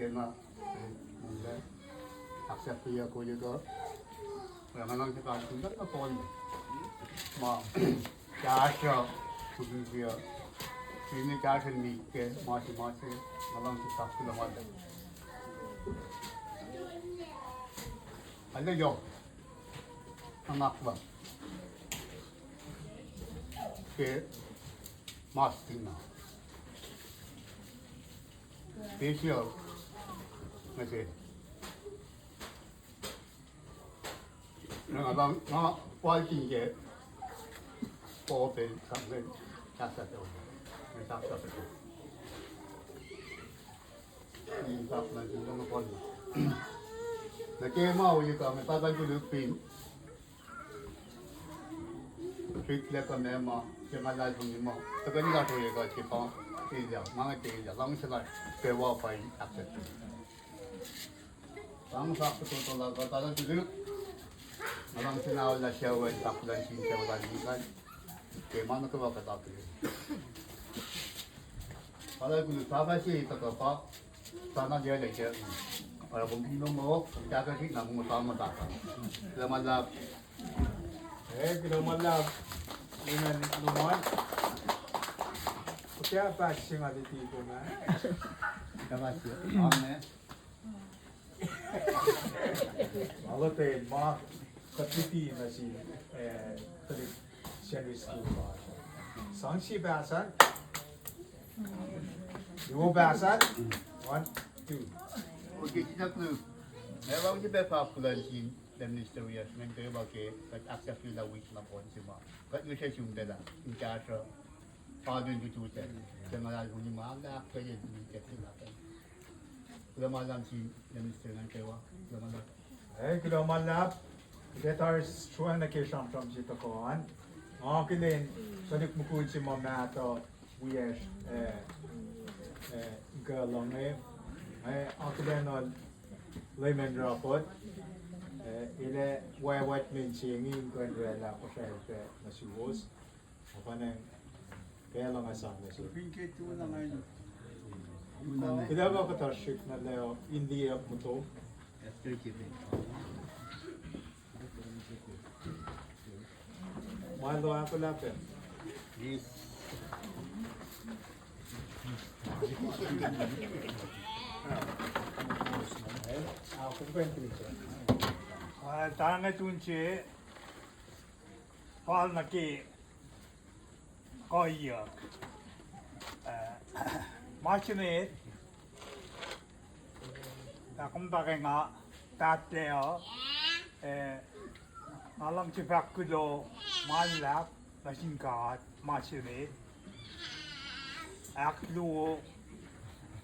Dina, accept your Kulo. When I'm not going to go on. Ma, Jasha, to be here. We need Jasha and me, Marty, along to talk to the mother. I know you. I'm not one. Okay, Mastina. This year, I say. Nó quay kinh tế, bộ bên thằng bên chắc sẽ được, người ta sẽ được. Đi tập là chỉ có một con. Là cái máu như cả người ta đang cứ được pin, trích lấy cái này mà, cái mà lại dùng mà, cái này là thôi cái chỉ bằng cái gì, mang cái gì, làm sao lại cái vào phải áp dụng. Làm sao cái tôi là cái ta đang cứ được. Malang sinaw la siya wen taklan sin siya wala ligan. Kaya mana ko ba katapos. Para kung tama siya takapa, sana dia le siya. Para kung hindi mo, kaya kasi nang mo tama taka. Lamalab. Lamalab. Inan luman. Kaya pa siya dito na. Tama siya. Amen. Malate ma kapiti na si Christian school ba. Sangsi basan. Dua basan. 1, 2. Okay, kita tu. Memang kita popular sin dan misterius. Mereka bagai akses kita wis lapor semua. Kat you saya cuma dah. Kita ada pada itu tu. Jangan lalu ni mana kerja ni kita lakukan. Malam si demonstran kewa malam. Kalau malam kita harus cuan nak kesam situ kawan. Kalian sonik mukul si mama atau wies galonge. Kalian nol lemon rapot. Ile wat mencingin kan rela ko sa nasiwas. Apa nang kaya lang asam nasi. Pinket tu na ngayon. Kaya ba katashik na leo India mo to? Mahal doon ako lapin. Yes. Ako kwento ito. Tanga tunche pal na ki koyak. Machine akong bagay nga tateo alam si Kulo malap na singkat machine aklo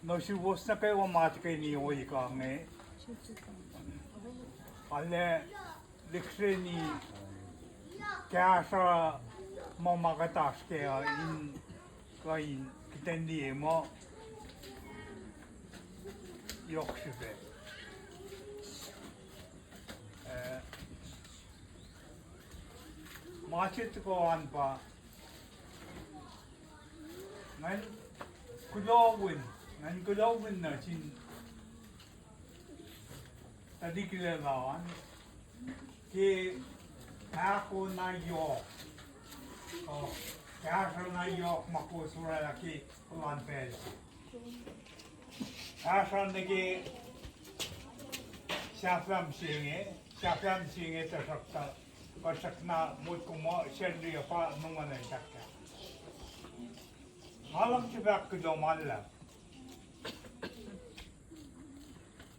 no si was na kayo mati kay niyo ikang ale likseni kaya sa mamagatas kaya in kain kitendi mo yok şüphe. Maçet ko anpa. Ngan kulawin na sin tadi kilawan ke ako na yok. Ako na yok makusura laki ulan pel. Aşağıdaki şafram singe tasakta pasakna mutkumo şerri yapa numanay takka. Halam sibak kulo malla.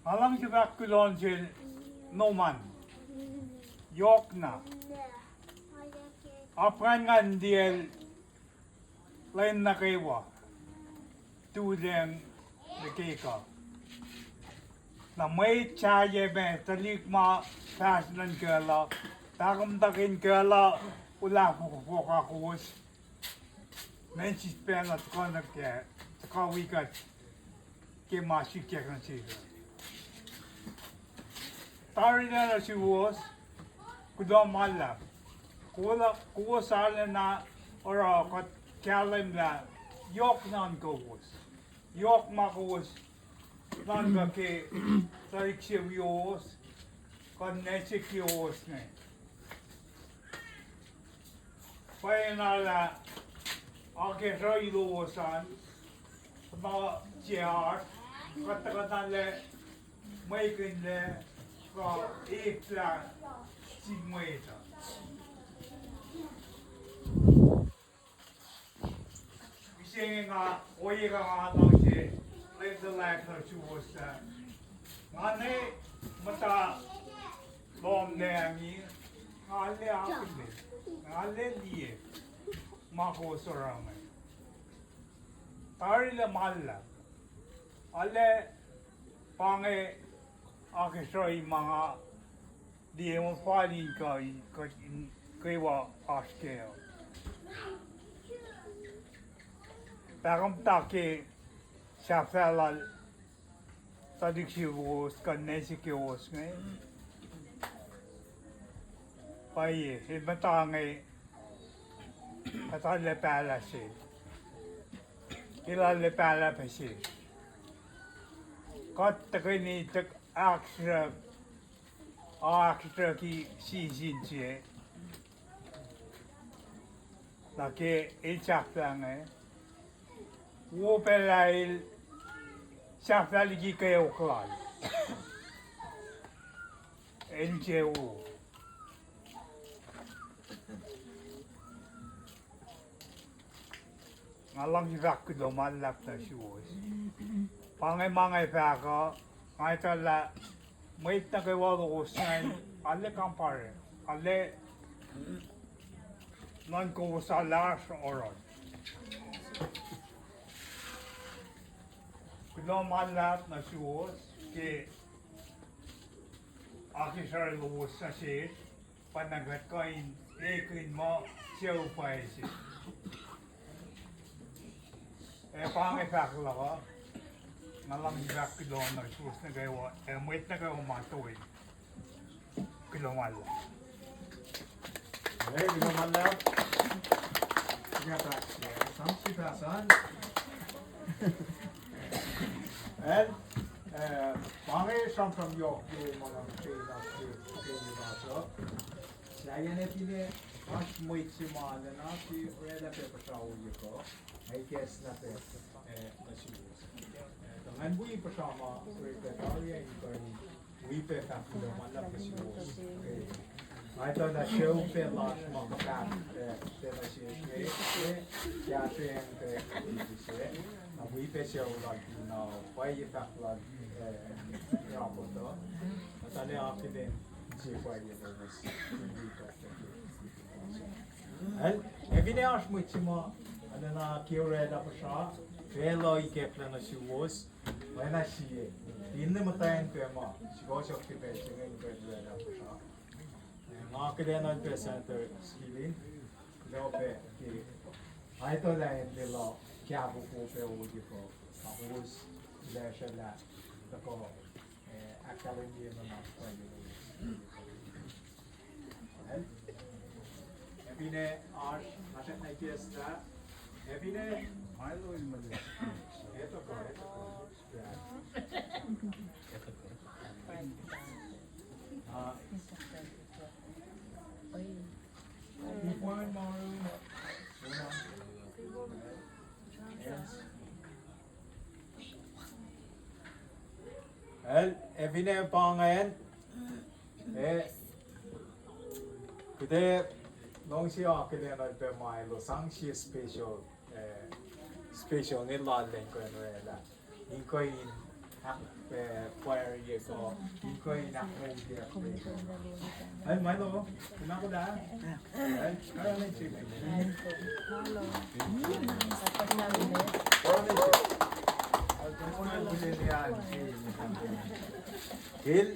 Halam sibak kulon sil numan. Yok na. Apran ngan diel lain na kaywa. Tudem Dekika. Na may chaya be talik ma fashion kala. Takam takin kala ula fuka kus. Menchis pena tkona ke tkawikat ke mashi ke kansiga. Tarina na si was kudam mala. Kuwa sala na ora kat kalim la yok nan go was. Yok makus Nanga ke Tarixios, Connexios, Painala, Akeroilosan, Ma Jar, Katakatale, Making the Ekla Sigmata. Singing a Oyega Lanche, live the life of Chuosa. Mane Mata Lom Nami, Ale Akinde, Ale Lie, Mako Sorame. Tarila Malla, Ale Pange Akishoi Manga, the Emofali Kaiwa Ashkale. Parang take Shafala Tadixios, Canesikios, Pai, Hibatange, Atale Palace, Ilale Palace. Got the Grini took extra key season, like a chapter. Wo pelail Shafali Gikeo Klal NJO Alang Vakudo man left as she was. Pangai Mangai Paga, I tell that wait the Gawalo sign, Ale Campare, Ale non go salas or on. Kulo malap na suos ke akisar luos sa sit panagat kain ekin mo siyaw pa isi. Pangay fakla ko nalang hibak kulo na suos na gawa mwit na gawa matuwin kulo malap. Kulo malap. Sige pa. Samsi pasan. And Mange som from York, många Sägen är till att muitsimalerna till reda pepparsaujiko. Ei kesna pe nasius. Tangan bui persama sekretariat ini bui pe fakilo mana nasius. I thought that show pe last month back pe nasius ya train pe dise. We pe show like now why you fact like raporto. Tale after see why you was. And evine ash muchima anana kiore da pasha velo ikepla na shuvos when I see it in the matayan pema she goes up to bed singing bed da pasha market and center skilling no pe ki I thought that in the law क्या वो पे वो देखो आउस lesser ला तको actually में ना पड़े अभी ने आज नाटक नहीं किया था अभी ने माइलो इन मजे ये तो हाँ before tomorrow Well, evine pangayan today long si akile na pe mailo sangshi special ni la lengko no inko in fire ye ko inko in akmo dia ay mailo kuna ko da ay kaya na chip Hil,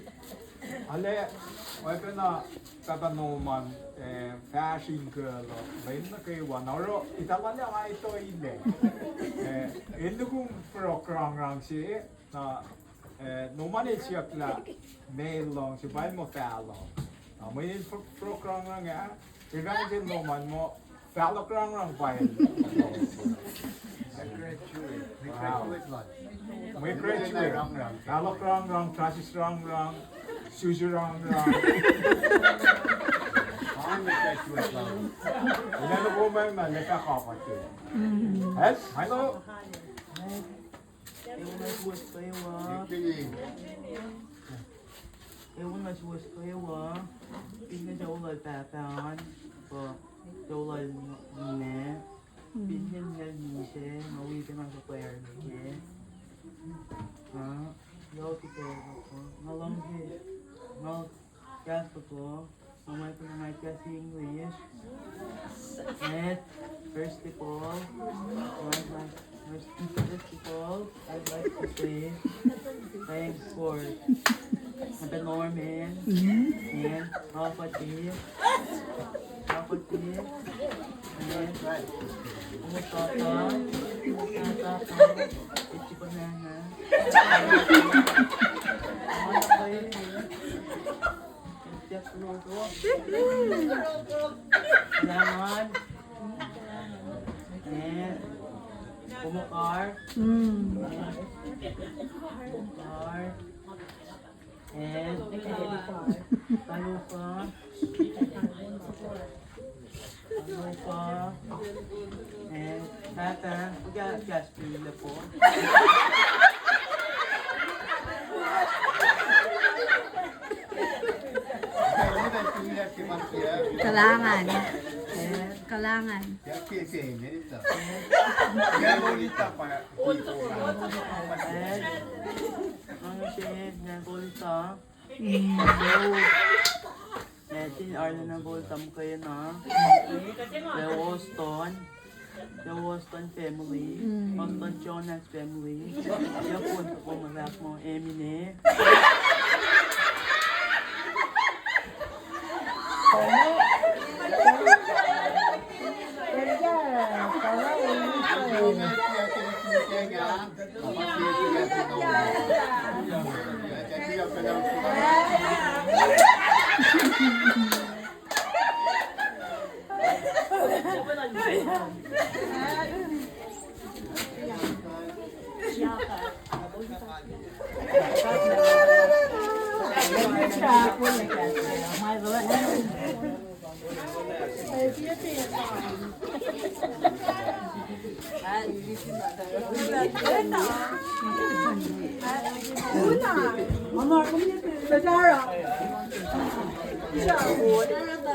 ale, wala na katanoman fashion girl, may na kayo wanaro itaman niya nga ito ile. Ito kung program siya na numan siya kla mail long si bay mo follow. May program nga, kaya din numan mo follow program bay. Graduate lunch. May credit eh. Hawak rang, chassis rang, sushi rang. May credit lang. Inano ko ba yung nakakapatid? Yes? Hello? Ewan na suwas kayo ah. Ewan na suwas kayo ah. Tingnan sa ulal tatangan. Sa ulal nina. Pinyan nga nise. Mawitin ang sa player niya. Ha? Yaw ti pero ko. Ngalang di. Ngal kasto ko. Mamay ko na may kasi English. And first of all, I'd like to say thanks for the Norman and Kapatid, and Umutata, Itchy Banana, Salamat. And Kumukar. Kumukar. And Talupa. And Tata. Gas pila po. Kailangan. And Kailangan. And mga shade na bolsa. Natin Arlo ng bolsa mo kayo na. The Woston family. Woston Jonas family. Yung punto po malak mo Emine.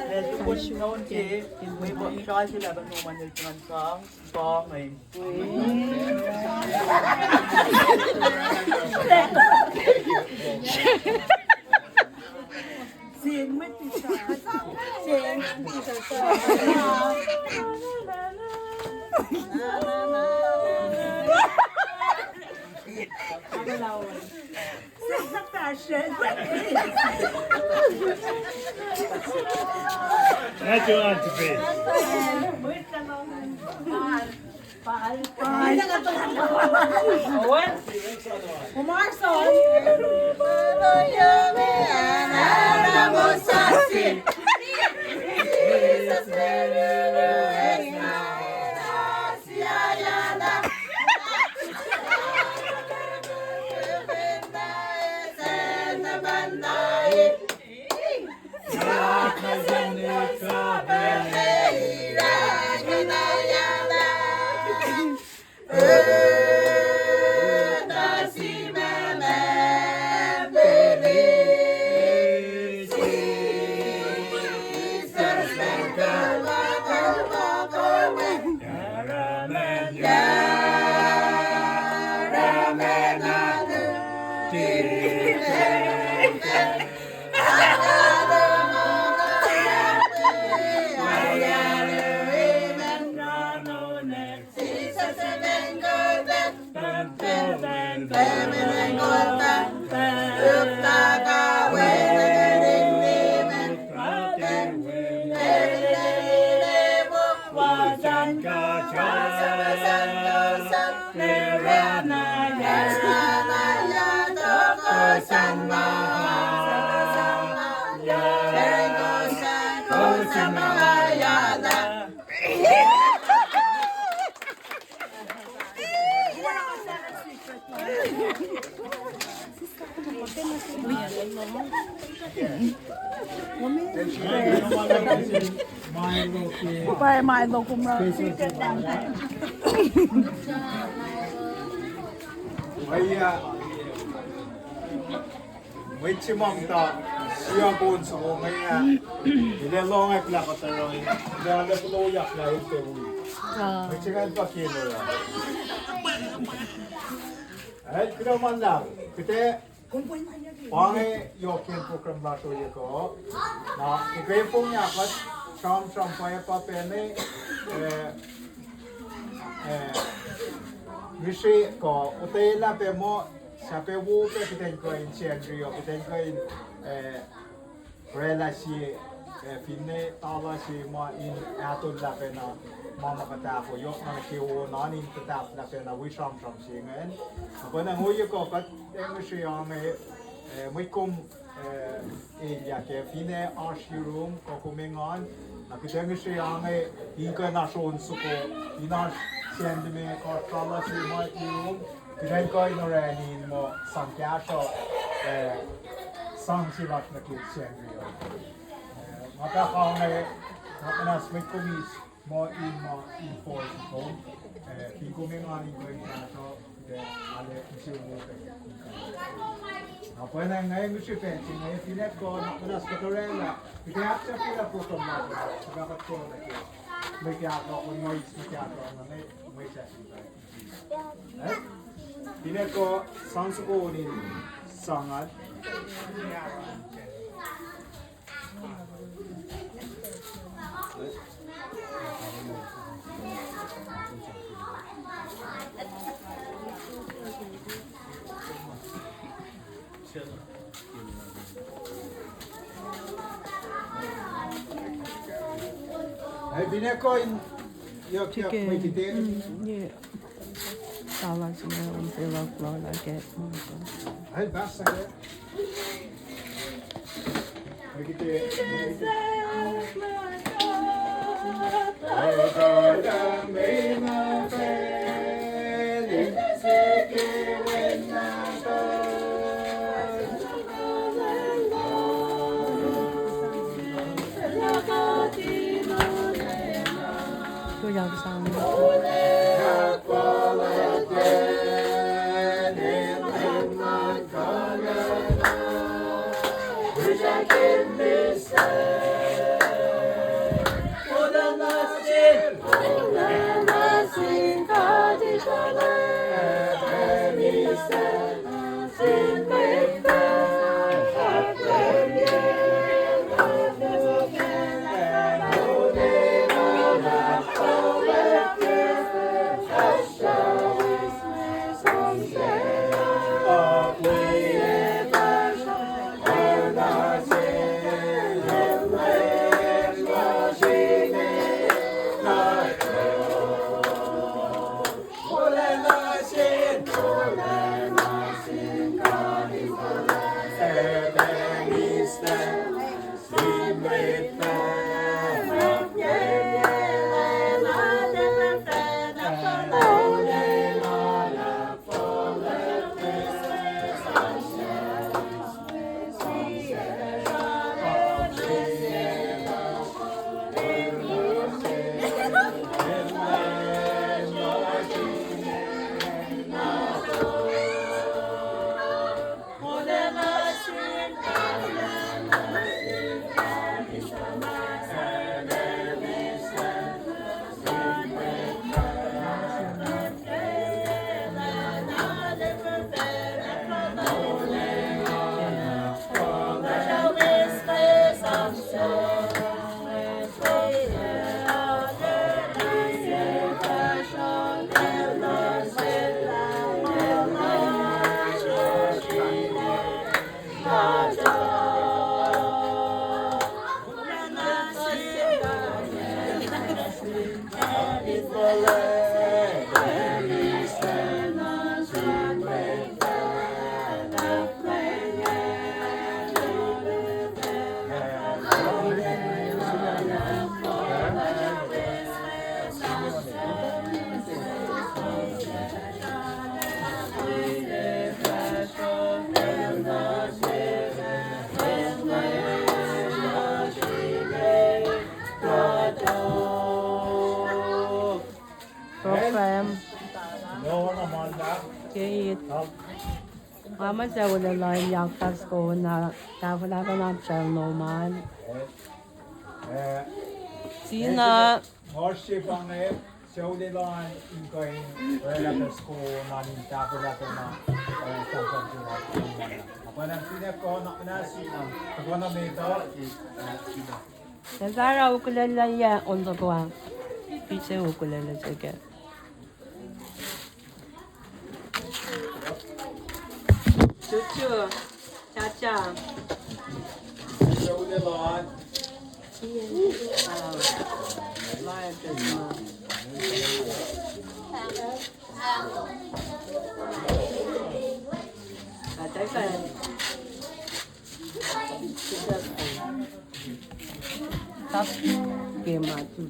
Medyo po siya unti, may po siya sila ba naman nagtangan sang bangay. Sing mo tita. Sing tita. That's your Auntie. Para Milo kumra. May chimam ta siya pun sa ngaya ile long ay plaka taroy dala pulo yak na ito may chikan pa kilo ya ay kira man lang kite pange yokin program ba to yako na ikay pong yakat sham pa pene Rishi ko utela pe mo sa pe wo pe kiten ko in Sendrio kiten ko in relasi finne tawa si mo in atul la pe na mama kata ko yo na ki wo na ni kata la pe na wi sham si ngen ko na ho yo ko kat eng si yang mo kum ya ke finne ashroom ko kumengan na kiten si yang ika na shon su ko ina send me ko tawa si mo room kiten ko in rani mo samkya so sang si lat na ki Sendrio mata kaunay napanas may kumis mo in force ko pingkuming ani ko in to de ale isi mo pe apo na ngayon mo si Fancy ngayon pinet ko napanas ko torela kaya sa pila po to mo dapat ko na ki may kaya ko noise may kaya ko na may session tayo pinet ko sang ko ni sangat Ay bineko in yok may kitin. Yeah. Salah semua orang pelak pelak lagi. Ay basta ya. May kitin. Tôi giàu sang. Kate. Mama sa wala lang yaktas ko na dapat ako na channel man. Sina. Morsi pange Saudilan inkoin relates ko namin tapos ako na samsam sila. Ako nang pinako na sina. Ako na mito. Nazara ukulele ya ondo ko. Piche ukulele sige. Chuchu. Chacha. Saudilan. Top game tu.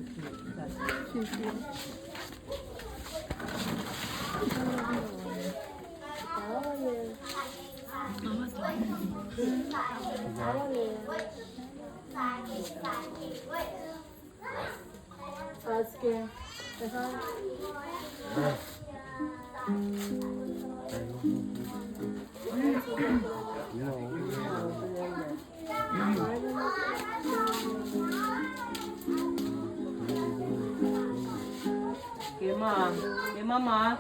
Kema, mama.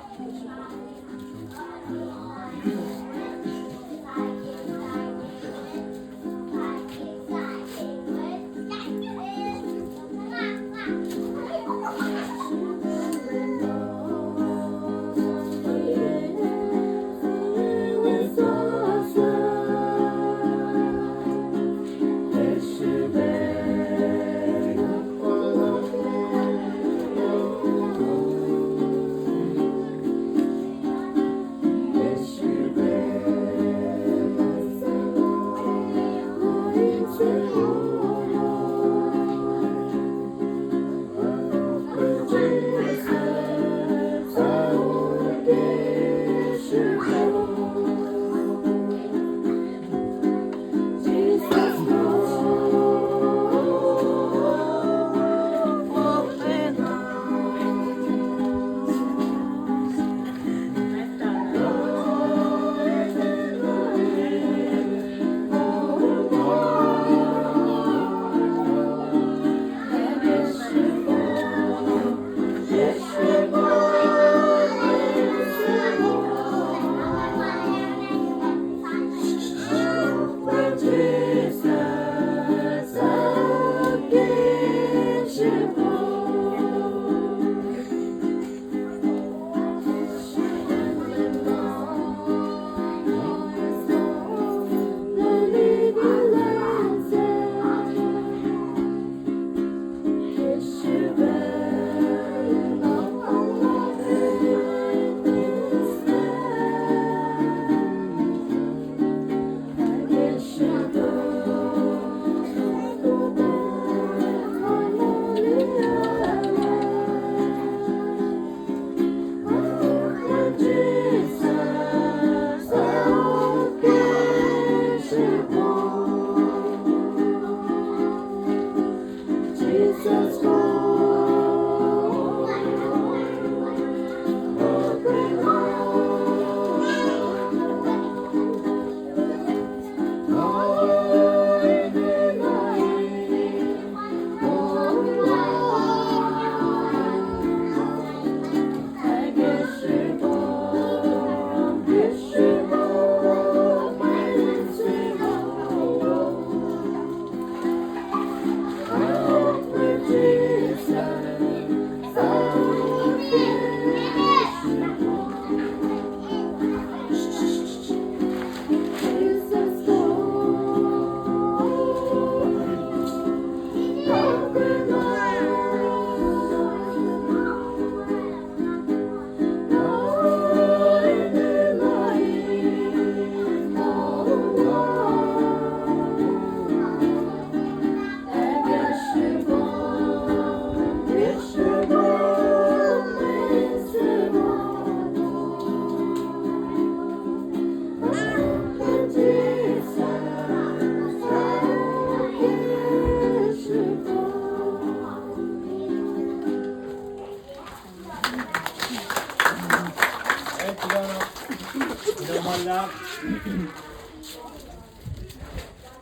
Lumalak.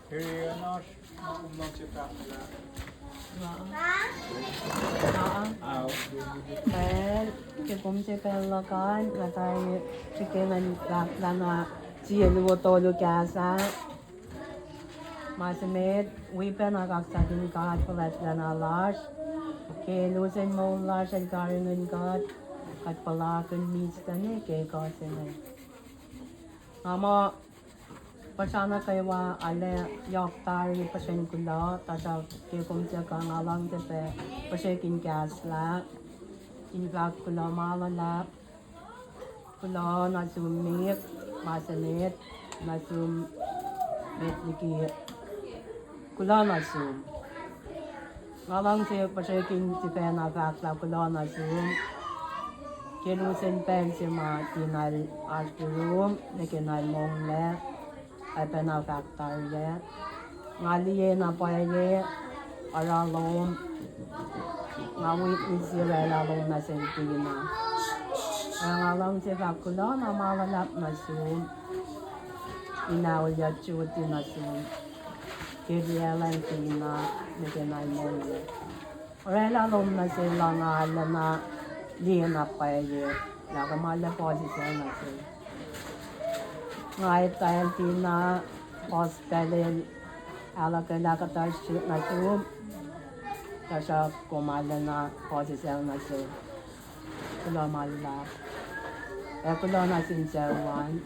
Hiriyanos, makumang si Takla. Aw, Well, cái cũng sẽ phải lo con và tay cái mình đặt ra nó chỉ là vô tô lu cả sa mà sẽ mệt we phải nó gặp sa tin God for let ra nó lars cái lu sen mô lars and God in God at pala kun meets tani cái God sẽ này ama pasana kayo wa ale yok tari pasen kulo ta sa cái cũng sẽ có ngalang sẽ phải pasen kin gas la in vlog kulo malala kulo na zoom meet masanet na zoom met liki kulo na zoom ngalang se pasekin si pena vlog la kulo na zoom kelusen pen si ma tinal art room nekenal mong le ay pena factor le ngaliye na paye aralom ngawit ni sirela lo na sentina ang alang si Kulo na mawalap na zoom inawalya chuti na zoom kiriyalan tina mekenay mole orela lo na sila nga ala na liya na paye nakamala po si siya na zoom ngay tayo tina hospital ala kalakatar na zoom Tasha kumala na posisel na si Kulo malap. Kulo na sinserwan.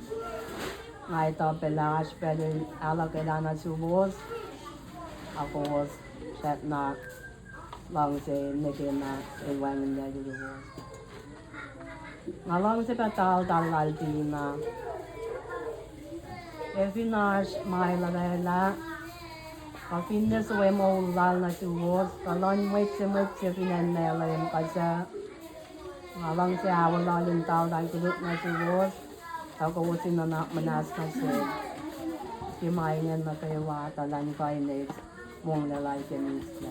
Nga ito pelas pero ala kailangan subos. Ako was set na lang si Niki na iwan niya subos. Nga lang si Patal dalal Dina. Finash may lavela. Kapinya suwe mo lal na subos, kalon wait si pinanela yung kasi ngalang siya wala yung tao dahil kulot na subos, kakusin na manas na siya. Kimayin na kayo watalan ko ay next mong lalay siya mismo.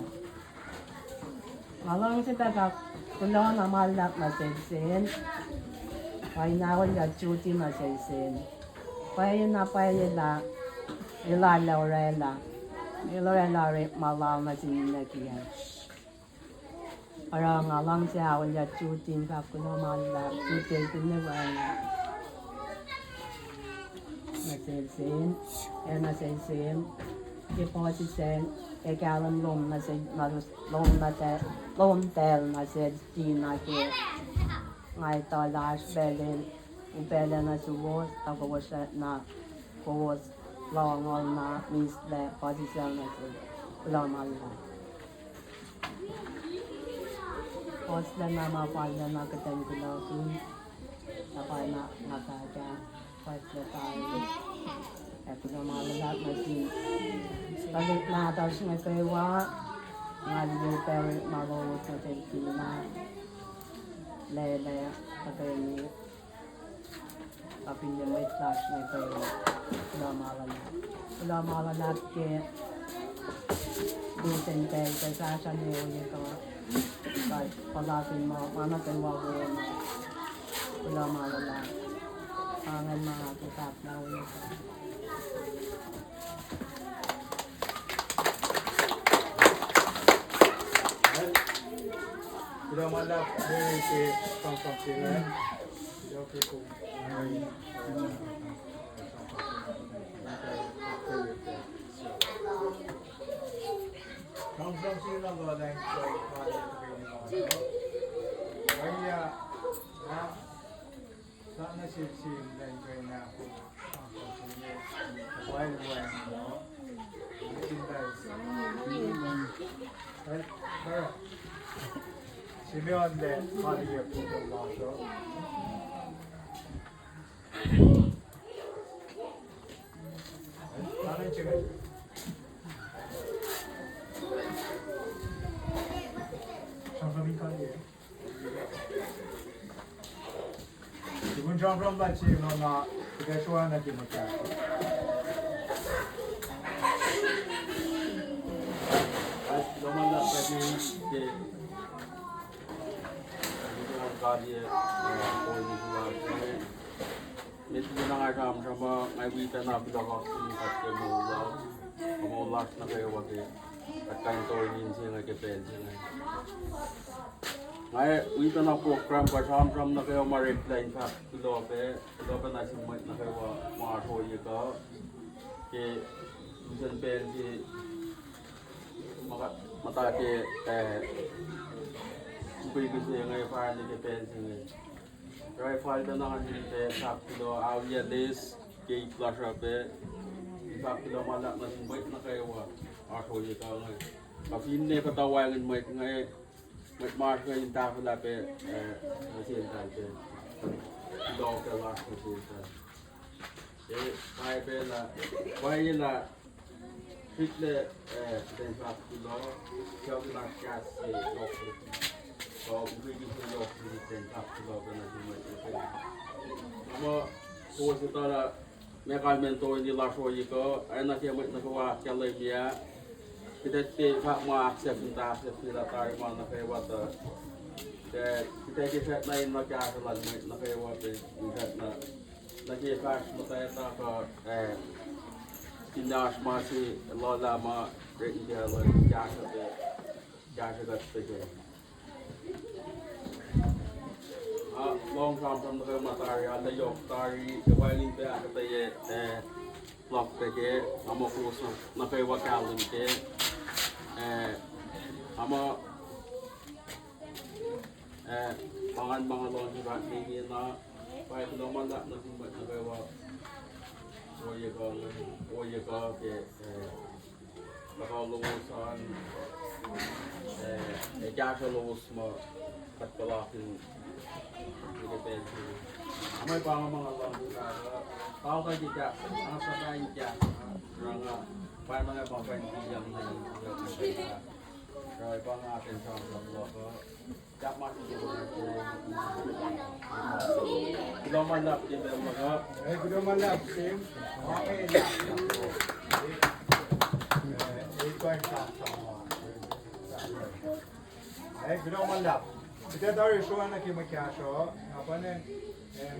Ngalang si Pekak, kulon na malak na siya kaya nawal ya chuti na siya kaya yun na kaya yun ilalawrela. Ilorela malal na sinakiyan. Para nga lang siya wala chutin ka kuno malal chutin kunewan. Nasensin, nasensin. Iposisen, ekalam lom na sen lom tel na sen Dina ke. Ngay to last belin, ubela na subos, ako was na was long on na means the position na long on na. Post na mapal na katan ko na kun tapay na nakaja post na tayo. Ito na malalat na si balik na tapos na kayo nga pero malawot na Dina lele patay ni kapin niya may flash na kayo. Wala malalat ke dusen tel kay sasa niyo yung kahit palatin mo mana kayo wago na wala malalat pangan mga kitap na ulit Kulo malak very si pangpangsilan. Okay ko. Pangpang sila ba lang ko kaya sana silsil lang kayo na ako pangpang sila while mo Simeon de Maria Kulo Maso 나는 지금 잠깐만요. 기분 잠깐 같이 나 그게 좋아하는 기분 잘. 너만 나빠지 이제 가지에 보이는 거 Mit ginangasham sama ngay wita na pinakaksin at kamulak na kayo wagi at kain to rin siya ngay kipel siya ngay. Ngay wita na program pa sam na kayo ma-reply sa Kulo pa na simay na kayo ma-show ka ke bisan pen si matake bigis niya ngay para ni kipel siya ngay. Rồi phải bên đó thì để sắp kilo áo giờ this cái flash up để sắp kilo mà đặt nó mới nó cái qua ở thôi gì cao này và phim này có tàu quay người mới ngay mới mà người ta phải là về hiện tại về kilo cái last của hiện tại để phải về là quay là thích là đến sắp kilo theo cái last gas thì lọcก็วิ่งไปยกที่เป็นทับที่เราเป็นอะไรไม่เป็นแล้วโค้ชตอนละแม่การเป็นตัวนี้ลาโชยก็ไอ้นักเรียนนักว่าจะเลยเมียที่ได้ที่พระมาเสียสินตาเสียสินตามานักเรียนว่าแต่ที่ได้ที่แท้ในนักการสลัดไม่นักเรียนว่าเป็นแท้นักเรียนพระมาแต่ตาก็กินยาสมาธิรอละมาเรียนเดียวเลยยาสติยาสกัดไปเลยlong term from the matari ada yok tari kawalin pe akata ye lock pe ke amo kuso na pe wakalin ke amo pangan mga long di ba ni na pa ko man na tin ba na pe wa oye ko ke nakaulosan jakalos mo katpalakin Amay pa nga mga lambuka, tao kayo dyan, ang sakay dyan, para mga pagpapintiyang na yung pagpapintiyang. Kaya pa nga atin sa mga loko, tiyak masiguro na ito. Kulo malap din ang mga. Kulo malap, Sim. Okay lang. Ito ang kasama. Kulo malap. Kita tahu isu anak kita kiasho, apa ni?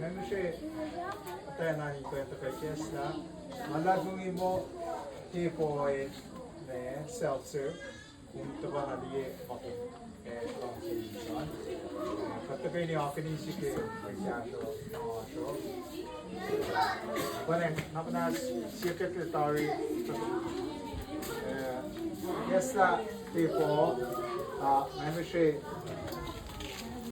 Memang tayo na ni kwento kay Kesla. Malagong imo tipo self-serve kung ito ba naliye ako long season. Kato ni ako ni si kiasho, kiasho. Pero napanas secretary Kesla tipo memang